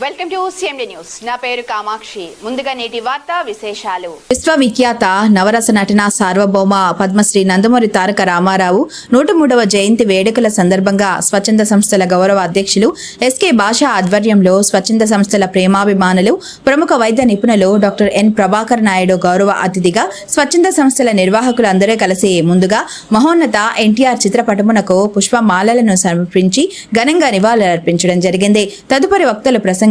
Welcome to CMD news. నా పేరు కామాక్షి. ముందుగా నేటి వార్తా విశేషాలు. విశ్వవిఖ్యాత నవరస నటన సార్వభౌమ పద్మశ్రీ నందమూరి తారక రామారావు 103వ జయంతి వేడుకల సందర్భంగా స్వచ్ఛంద సంస్థల గౌరవ అధ్యక్షులు ఎస్కే భాషా ఆధ్వర్యంలో స్వచ్ఛంద సంస్థల ప్రేమాభిమానులు ప్రముఖ వైద్య నిపుణులు డాక్టర్ ఎన్ ప్రభాకర్ నాయుడు గౌరవ అతిథిగా స్వచ్ఛంద సంస్థల నిర్వాహకులు అందరూ కలిసి ముందుగా మహోన్నత ఎన్టీఆర్ చిత్రపటమునకు పుష్పమాలలను సమర్పించి ఘనంగా నివాళులర్పించడం జరిగింది. తదుపరి వక్తలు ప్రసంగిస్తూ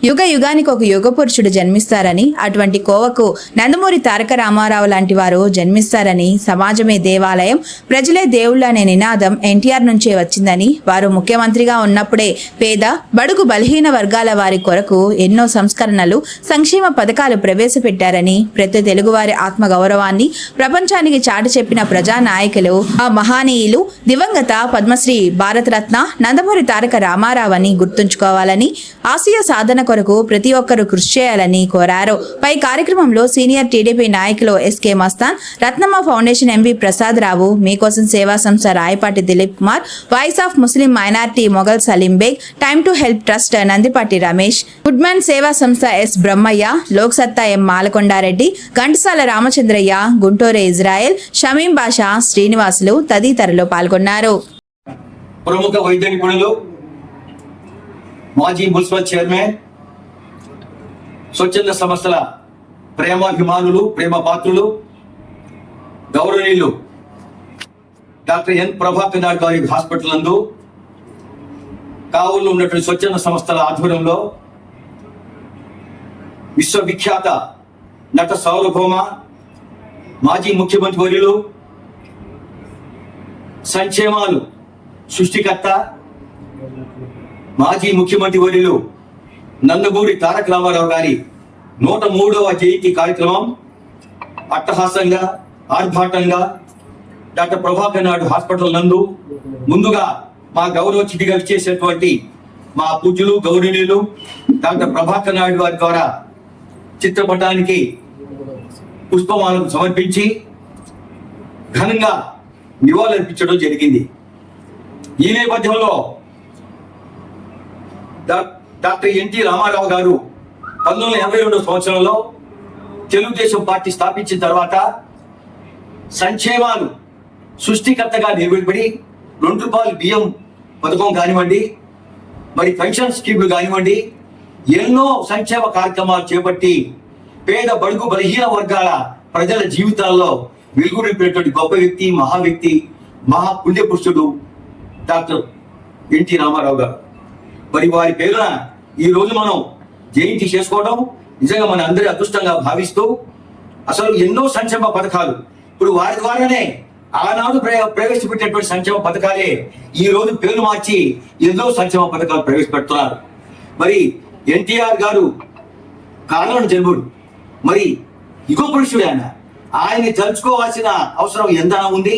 యుగ యుగానికి ఒక యుగ పురుషుడు జన్మిస్తారని, అటువంటి కోవకు నందమూరి తారక రామారావు లాంటి వారు జన్మిస్తారని, సమాజమే దేవాలయం, ప్రజలే దేవుళ్ళు అనే నినాదం ఎన్టీఆర్ నుంచే వచ్చిందని, వారు ముఖ్యమంత్రిగా ఉన్నప్పుడే పేద బడుగు బలహీన వర్గాల వారి కొరకు ఎన్నో సంస్కరణలు సంక్షేమ పథకాలు ప్రవేశపెట్టారని, ప్రతి తెలుగువారి ఆత్మగౌరవాన్ని ప్రపంచానికి చాటి చెప్పిన ప్రజానాయకులు ఆ మహానీయులు దివంగత పద్మశ్రీ భారతరత్న నందమూరి తారక రామారావు అని గుర్తుంచుకోవాలని, ఆశయ సాధన కొరకు ప్రతి ఒక్కరూ కృషి చేయాలని కోరారు. పై కార్యక్రమంలో సీనియర్ టీడీపీ నాయకులు S K Mastan, Ratnamma foundation M V Prasad Rao, మీకోసం సేవా సంస్థ Rayapati Dilip Kumar, voice of Muslim minority Mughal Salim Baig, time to help trust Nandipati Ramesh, Goodman సేవా సంస్థ S Brahmaiah, Lok Satta M Malakondareddy, Ghantasala Ramachandraiah, Guntur Israel, Shamim Basha, Srinivasulu తదితరులు పాల్గొన్నారు. ప్రముఖ వైద్య నిపుణులు, మాజీ మున్సిపల్ చైర్మన్, స్వచ్ఛంద సంస్థల ప్రేమాభిమానులు, ప్రేమ పాత్రులు, గౌరవనీయులు డాక్టర్ ఎన్ ప్రభాకర్ నాయుడు గారి హాస్పిటల్ నందు కావుల్లో ఉన్నటువంటి స్వచ్ఛంద సంస్థల ఆధ్వర్యంలో విశ్వవిఖ్యాత నట సార్వభౌమ మాజీ ముఖ్యమంత్రి వర్యులు, సంక్షేమాలు సృష్టికర్త, మాజీ ముఖ్యమంత్రి వర్యులు నందమూరి తారక రామారావు గారి 103వ జయంతి కార్యక్రమం అట్టహాసంగా ఆర్భాటంగా డాక్టర్ ప్రభాకర్ నాయుడు హాస్పిటల్ నందు ముందుగా మా గౌరవ అతిథిగా చేసేటువంటి మా పూజ్యులు గౌరవనీయులు డాక్టర్ ప్రభాకర్ నాయుడు వారి ద్వారా చిత్రపటానికి పుష్పమాలను సమర్పించి ఘనంగా నివాళులర్పించడం జరిగింది. ఈ నేపథ్యంలో డాక్టర్ ఎన్టీ రామారావు గారు 1982 సంవత్సరంలో తెలుగుదేశం పార్టీ స్థాపించిన తర్వాత సంక్షేమాలు సృష్టికర్తగా నిలబడి ₹2 బియ్యం పథకం కానివ్వండి, మరి పెన్షన్ స్కీమ్లు కానివ్వండి, ఎన్నో సంక్షేమ కార్యక్రమాలు చేపట్టి పేద బడుగు బలహీన వర్గాల ప్రజల జీవితాల్లో వెలుగు నింపినటువంటి గొప్ప వ్యక్తి, మహావ్యక్తి, మహా పుణ్యపురుషుడు డాక్టర్ ఎన్టీ రామారావు గారు. మరి వారి పేరున ఈ రోజు మనం జయంతి చేసుకోవడం నిజంగా మన అందరి అదృష్టంగా భావిస్తూ, అసలు ఎన్నో సంక్షేమ పథకాలు ఇప్పుడు వారి ద్వారానే ఆనాడు ప్రవేశపెట్టినటువంటి సంక్షేమ పథకాలే ఈ రోజు పేరు మార్చి ఎన్నో సంక్షేమ పథకాలు ప్రవేశపెడుతున్నారు. మరి ఎన్టీఆర్ గారు కారణం జన్ముడు, మరి యుగ పురుషుడు ఆయన్ని తలుచుకోవాల్సిన అవసరం ఎంతనా ఉంది.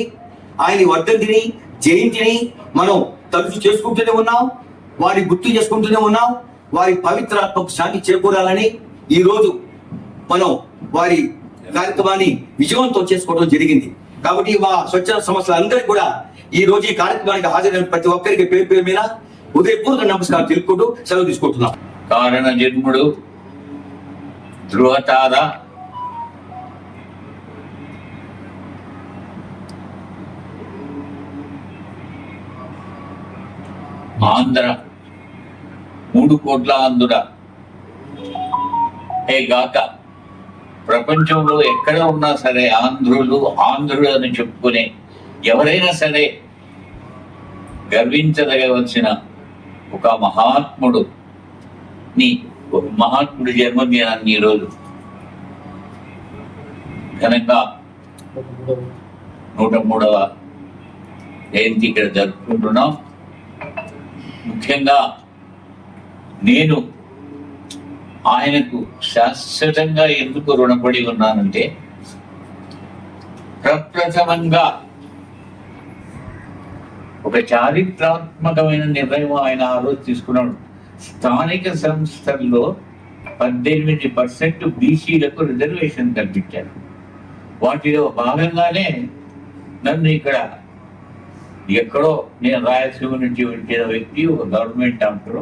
ఆయన వర్ధంతిని జయంతిని మనం తలుచు చేసుకుంటూనే ఉన్నాం, వారి గుర్తు చేసుకుంటూనే ఉన్నాం. వారి పవిత్రాత్మకు శాంతి చేకూరాలని ఈ రోజు మనం వారి కార్యక్రమాన్ని విజయవంతం చేసుకోవడం జరిగింది. కాబట్టి మా స్వచ్ఛంద సంస్థల అందరికీ కూడా ఈ రోజు ఈ కార్యక్రమానికి హాజరైన ప్రతి ఒక్కరికి పేరు పేరు మీద హృదయపూర్వక నమస్కారం తెలుపుకుంటూ సెలవు తీసుకుంటున్నాం. కారణ జన్ముడు, ధృవతార, ఆంధ్ర 3 కోట్ల ఆంధ్రుడ ఏ గాక ప్రపంచంలో ఎక్కడ ఉన్నా సరే ఆంధ్రులు అని చెప్పుకునే ఎవరైనా సరే గర్వించదగవలసిన ఒక మహాత్ముడి జన్మదినాన్ని ఈరోజు ఘనంగా 103వ జయంతి ఇక్కడ జరుపుకుంటున్నాం. ముఖ్యంగా నేను ఆయనకు శాశ్వతంగా ఎందుకు రుణపడి ఉన్నానంటే, ప్రప్రథమంగా ఒక చారిత్రాత్మకమైన నిర్ణయం ఆయన ఆ రోజు తీసుకున్నాడు. స్థానిక సంస్థల్లో 18% బీసీలకు రిజర్వేషన్ కల్పించారు. వాటిలో భాగంగానే నన్ను ఇక్కడ ఎక్కడో, నేను రాయలసీమ నుంచి వచ్చిన వ్యక్తి, ఒక గవర్నమెంట్ డాక్టర్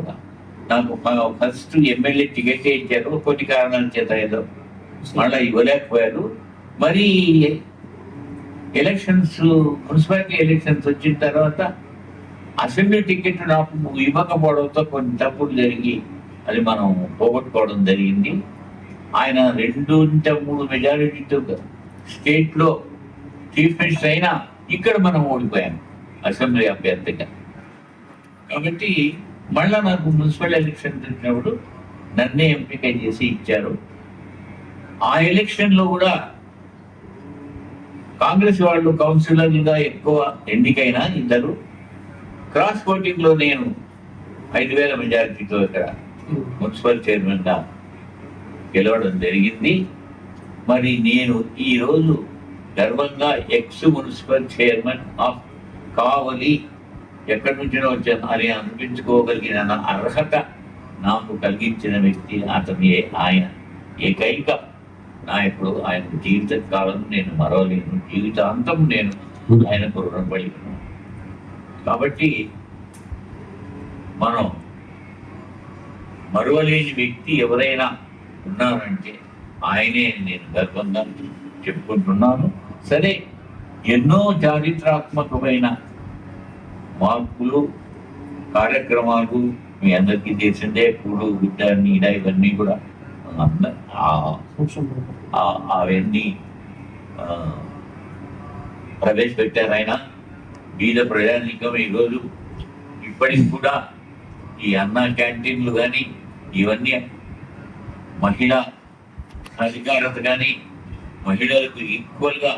నాకు ఫస్ట్ ఎమ్మెల్యే టికెట్ ఇచ్చారు, కొన్ని కారణాల చేత ఏదో మళ్ళీ ఇవ్వలేకపోయారు. మరి ఎలక్షన్స్, మున్సిపాలిటీ ఎలక్షన్స్ వచ్చిన తర్వాత అసెంబ్లీ టికెట్ నాకు ఇవ్వకపోవడంతో కొన్ని తప్పులు జరిగి అది మనం పోగొట్టుకోవడం జరిగింది. ఆయన 2-3 మెజారిటీతో స్టేట్లో చీఫ్ మినిస్టర్ అయినా ఇక్కడ మనం ఓడిపోయాం అసెంబ్లీ అభ్యర్థిగా. కాబట్టి మళ్ళా నాకు మున్సిపల్ ఎలక్షన్ వచ్చినప్పుడు నన్నే ఎంపిక చేసి ఇచ్చారు. ఆ ఎలక్షన్లో కూడా కాంగ్రెస్ వాళ్ళు కౌన్సిలర్లుగా ఎక్కువ ఎన్నికైనా ఇద్దరు, క్రాస్ ఓటింగ్లో నేను 5,000 మెజారిటీతో ఇక్కడ మున్సిపల్ చైర్మన్గా గెలవడం జరిగింది. మరి నేను ఈరోజు గర్వంగా ఎక్స్ మున్సిపల్ చైర్మన్ ఆఫ్ కావలి, ఎక్కడి నుంచినో వచ్చాను అని అనిపించుకోగలిగిన అర్హత నాకు కలిగించిన వ్యక్తి అతని ఆయన ఏకైక నాయకుడు. ఆయన జీవిత కాలం నేను మరవలేను, జీవితాంతం నేను ఆయనకు రుణపడి ఉన్నాను. కాబట్టి మనం మరవలేని వ్యక్తి ఎవరైనా ఉన్నారంటే ఆయనే నేను గర్వంగా చెప్పుకుంటున్నాను. సరే, ఎన్నో చారిత్రాత్మకమైన మార్పులు, కార్యక్రమాలు మీ అందరికీ తెలిసిందే. కూడు, గుడ్డ, నీడ ఇవన్నీ కూడా అవన్నీ ప్రవేశపెట్టారు ఆయన. బీద ప్రజానీకం ఈరోజు ఇప్పటికి కూడా ఈ అన్న క్యాంటీన్లు కానీ ఇవన్నీ మహిళా అధికారత కానీ మహిళలకు ఈక్వల్గా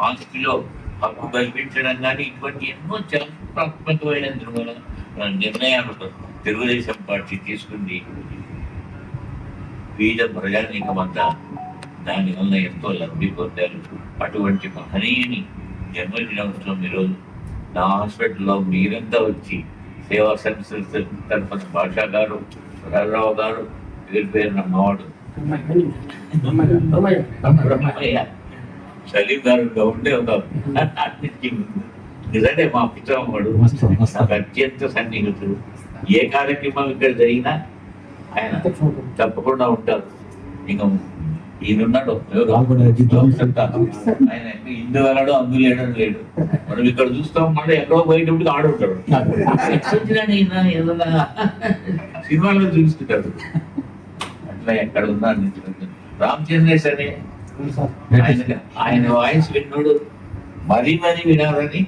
ఆస్తిలో హక్కు కల్పించడం కానీ ఇటువంటి ఎన్నో చారిత్రాత్మకమైన నిర్ణయాలు తెలుగుదేశం పార్టీ తీసుకుంది. బీద ప్రజానీకమంతా దానివల్ల ఎంతో లబ్ధి పొందారు. అటువంటి మహనీయుని జన్మదినోత్సవం ఈరోజు నా హాస్పిటల్లో మీరంతా వచ్చి సేవా సంస్థల తరఫున భాషా గారు, రావు గారు, పేరు నమ్మవాడు సలీం గారు ఉంటే ఒక నిజంగా మా పితమ్మడు నాకు అత్యంత సన్నిహితుడు. ఏ కార్యక్రమం ఇక్కడ జరిగినా ఆయన తప్పకుండా ఉంటారు. ఇంకా ఈయనున్నాడు ఆయన ఇందు వెళ్ళడం అందు లేడం లేడు. మనం ఇక్కడ చూస్తాం, మళ్ళీ ఎక్కడో పోయేటప్పుడు ఆడుంటాడు. ఏదైనా సినిమాలో చూస్తుంటాడు. అట్లా ఎక్కడ ఉన్నా రామచంద్రేష్ అనే ఆయన వాయిస్ విన్నాడు మరీ వినాలని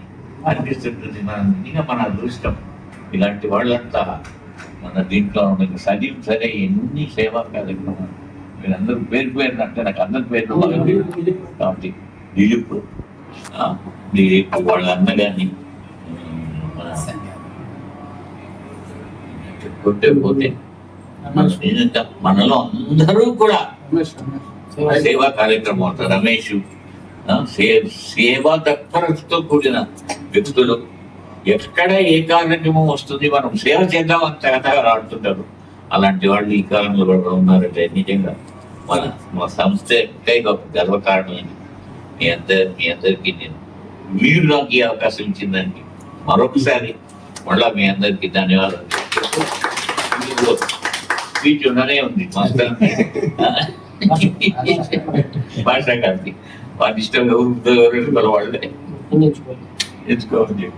అనిపిస్తుంటుంది. మన అదృష్టం ఇలాంటి వాళ్ళంతా మన దీంట్లో ఉన్నది. సజీవ్ సరే ఎన్ని సేవా కార్యక్రమాలు వీళ్ళందరూ పేరు అంటే నాకు అందరి పేర్లు బాగా తెలియదు. కాబట్టి దిలీప్ వాళ్ళ అన్నగాని చెప్పుకుంటే పోతే మనలో అందరూ కూడా సేవా కార్యక్రమం అవుతారు. రమేష్ సేవా తత్పరతతో కూడిన వ్యక్తులు. ఎక్కడ ఏ కార్యక్రమం వస్తుంది మనం సేవ చేద్దాం అని తెగతగా ఆడుతుంటారు. అలాంటి వాళ్ళు ఈ కాలంలో కూడా ఉన్నారంటే నిజంగా మా సంస్థ ఒక గర్వకారణమైంది. మీ అందరికీ మీరు నాకు ఈ అవకాశం ఇచ్చిందానికి మరొకసారి మళ్ళా మీ అందరికీ ధన్యవాదాలు. స్పీచ్ ఉండనే ఉంది మాస్టర్ భాషా గారికి. వాళ్ళ ఇష్టంగా వాళ్ళే ఎంచుకోవాలి.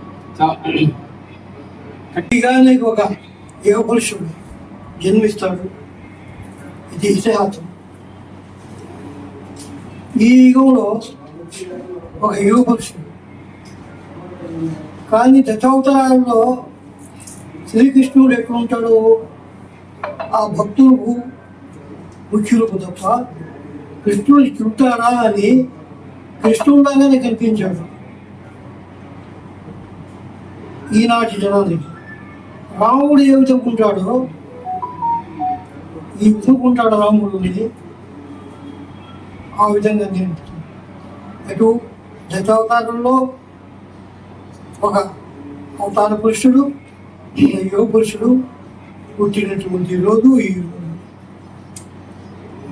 గట్టిగానికి ఒక యుగ పురుషుడు జన్మిస్తాడు. ఇది ఇతిహాసం. ఈ యుగంలో ఒక యుగ పురుషుడు, కానీ దశావతారాల్లో శ్రీకృష్ణుడు ఎక్కడ ఉంటాడో ఆ భక్తులకు ముఖ్యులకు తప్ప కృష్ణుడు చుట్టారా అని కృష్ణుడిలాగానే కనిపించాడు ఈనాటి జనానికి. రాముడు ఏ విధంగా ఉంటాడో ఈ విధంగా రాముడిని ఆ విధంగా నేను అటు దశావతారంలో ఒక అవతార పురుషుడు, యుగ పురుషుడు పుట్టినటువంటి రోజు ఈ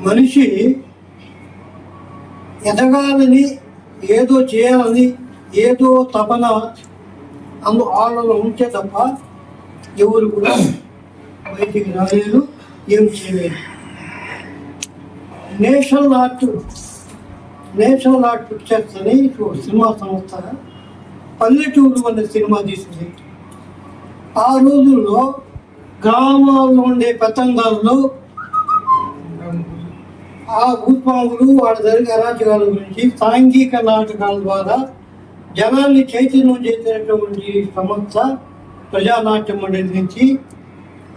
మనిషి ఎదగాలని, ఏదో చేయాలని, ఏదో తపన వాళ్ళలో ఉంటే తప్ప ఎవరు కూడా బయటికి రాలేదు, ఏం చేయలేదు. నేషనల్ ఆర్ట్ పిక్చర్స్ అని సినిమా సంస్థ పల్లెటూరు అనే సినిమా తీసింది. ఆ రోజుల్లో గ్రామాల్లో ఉండే పెత్తందారులు, ఆ భూస్వాములు, వాడి జరిగే అరాచకాల గురించి సాంఘిక నాటకాల ద్వారా జనాన్ని చైతన్యం చేసినటువంటి సంస్థ ప్రజానాట్య మండలి నుంచి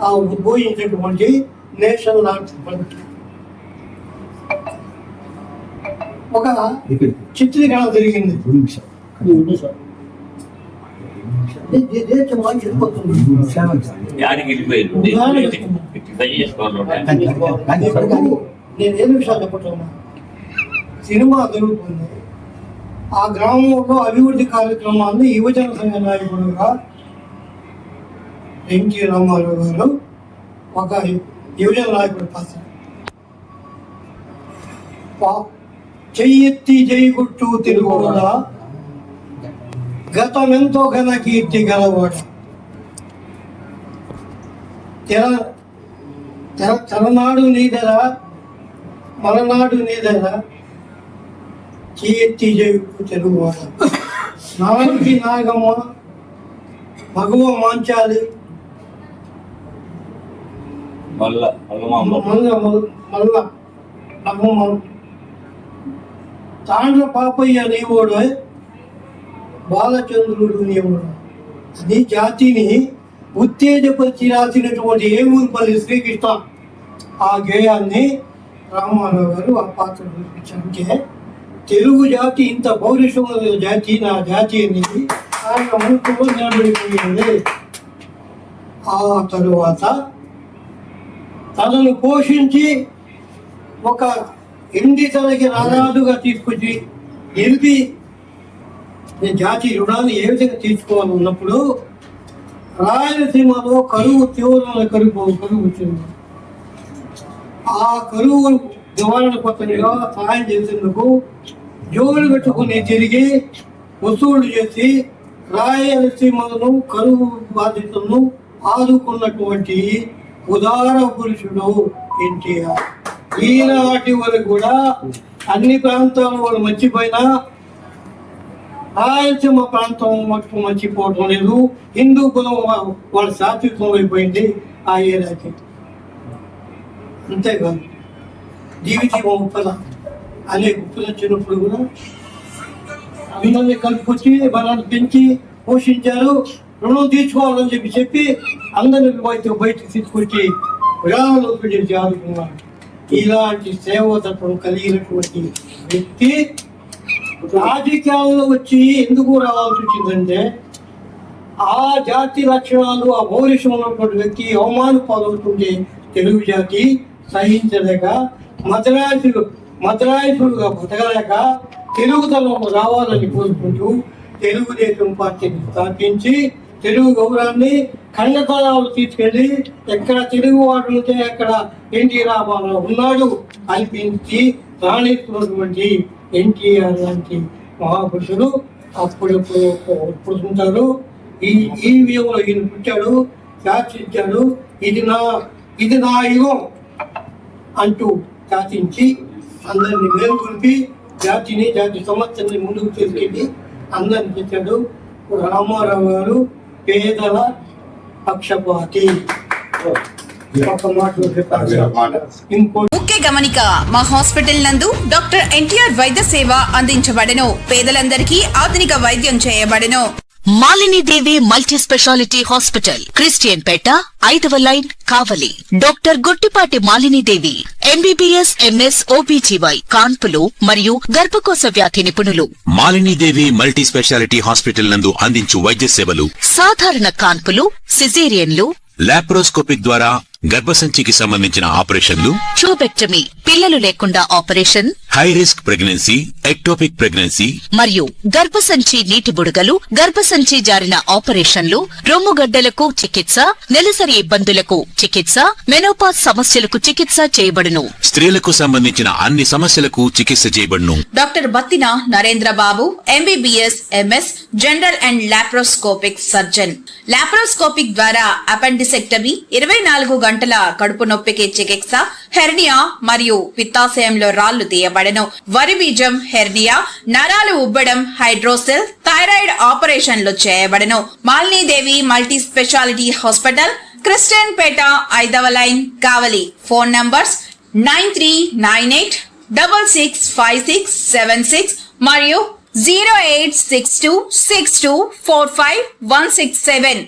ఆ ఉద్భవించినటువంటి నేషనల్ ఆర్ట్ ఫండ్. ఒక చిత్రీకరణ జరిగింది. నేను ఏ విషయాలు చెప్పట్టున్నా, సినిమా జరుగుతుంది. ఆ గ్రామంలో అభివృద్ధి కార్యక్రమాన్ని యువజన సంఘ నాయకుడుగా ఎన్టీ రామారావు గారు ఒక యువజన నాయకుడు పాత్ర. చెయ్యెత్తి జైగుట్టు తిరుగుడ గతమెంతో ఘన కీర్తి గలవాడ, తెరనాడు నీదరా మలనాడు నీదరా చెయ్యెత్తి జైగుట్టు తిరుగువాడ, నాలుగు నాగమ్మ మగవ మాంచాలి మల్ల నగమ్మ తాండ్ర పాపయ్య నీవోడు బాలచంద్రుడు నీవోడు అని జాతిని ఉత్తేజపరిచి రాసినటువంటి ఏమూరుపల్లి శ్రీకృష్ణ ఆ గేయాన్ని రామారావు గారు ఆ పాత్ర చూపించారంటే తెలుగు జాతి ఇంత పౌరుషమైన జాతి, నా జాతి అనేది ఆయన మనసులో నిలబడిపోయింది. ఆ తరువాత తనను పోషించి ఒక ఎండి తనకి రారాదుగా తీసుకొచ్చి నిలిపి జాతి రుణాన్ని ఏ విధంగా తీసుకోవాలన్నప్పుడు రాయలసీమలో కరువు తీవ్రమైన కరువు వచ్చింది. ఆ కరువు నివారణ కొత్తగా సహాయం చేసేందుకు జోలు పెట్టుకుని తిరిగి వసూళ్లు చేసి రాయలసీమలను కరువు బాధితులను ఆదుకున్నటువంటి ఉదార పురుషుడు ఎన్టీఆర్. ఈనాటి వరకు కూడా అన్ని ప్రాంతాల వాళ్ళు మర్చిపోయినా రాయలసీమ ప్రాంతం మటుకు మర్చిపోవడం లేదు. హిందూ కులం వాళ్ళ సాత్వికం అయిపోయింది ఆ ఏరియాకి. అంతేకాదు జీవితం ఉప్పల అనే ఉప్పులు వచ్చినప్పుడు కూడా అందరినీ కలుపుకొచ్చి బలాన్ని పెంచి పోషించారు. రుణం తీర్చుకోవాలని చెప్పి అందరినీ బయటకు తీసుకొచ్చి విరాళాలు చేసి ఆదుకున్నారు. ఇలాంటి సేవతత్వం కలిగినటువంటి వ్యక్తి రాజకీయాల్లో వచ్చి ఎందుకు రావాల్సి వచ్చిందంటే ఆ జాతి లక్షణాలు, ఆ పౌరుషం ఉన్నటువంటి వ్యక్తి అవమాన పాలవుతుంటే తెలుగు జాతి సహించలేక మద్రాసులుగా బతకలేక తెలుగుతనం రావాలని కోరుకుంటూ తెలుగుదేశం పార్టీని స్థాపించి తెలుగు గౌరవాన్ని ఖండతలాలు తీసుకెళ్ళి ఎక్కడ తెలుగు వాడు ఉంటే అక్కడ ఎన్టీ రామారావు ఉన్నాడు అనిపించి రాణిస్తున్నటువంటి ఎన్టీఆర్ లాంటి మహాపురుషులు అప్పుడప్పుడు పుడుతుంటారు. ఈ విధంలో ఈయన పుట్టాడు, శాసించాడు. ఇది నా యుగం అంటూ శాసించి అందరినీ మేల్కొల్పి జాతి సమస్యల్ని ముందుకు తీసుకెళ్ళి అందరిని తెచ్చాడు. రామారావు గారు పేదల పక్షపాతి. ముఖ్య గమనిక, మా హాస్పిటల్ నందు డాక్టర్ ఎన్టీఆర్ వైద్య సేవ అందించబడెను. పేదలందరికీ ఆధునిక వైద్యం చేయబడెను. మాలిని దేవి multi speciality hospital, Christian Peta, 5వ లైన్, కావలి. డాక్టర్ గుట్టిపాటి మాలిని దేవి ఎంబీబీఎస్, ఎంఎస్, ఓబీజీవై, కాన్పులు మరియు గర్భకోశ వ్యాధి నిపుణులు. మాలిని దేవి మల్టీ స్పెషాలిటీ హాస్పిటల్ నందు అందించు వైద్య సేవలు: సాధారణ కాన్పులు, సిజేరియన్లు, లాప్రోస్కోపిక్ ద్వారా గర్భసంచికి సంబంధించిన ఆపరేషన్లు, ట్యూబెక్టమీ, పిల్లలు లేకుండా operation, high risk pregnancy, ectopic pregnancy మరియు గర్భసంచి నీటి బుడగలు, గర్భసంచి జారిన ఆపరేషన్లు, రొమ్ముగడ్డలకు చికిత్స, నెలసరి ఇబ్బందులకు చికిత్స, మెనోపాజ్ సమస్యలకు చికిత్స చేయబడును. స్త్రీలకు సంబంధించిన అన్ని సమస్యలకు చికిత్స చేయబడును. Doctor Battina Narendra Babu, MBBS, MS, general and laparoscopic surgeon. Laparoscopic ద్వారా అపెండిసెక్టమీ, 24 గంటల కడుపు నొప్పికి చికిత్స, హెర్నియా మరియు పిత్తాశయంలో రాళ్లు తీయబడెను. వరి బీజం, హెర్నియా, నరాలు ఉబ్బడం, హైడ్రోసెల్, థైరాయిడ్ ఆపరేషన్లు చేయబడెను. Malinidevi multi speciality hospital, Christian Peta, 5వ లైన్, కావలి. ఫోన్ నంబర్స్ 9398665676 మరియు 08626245167.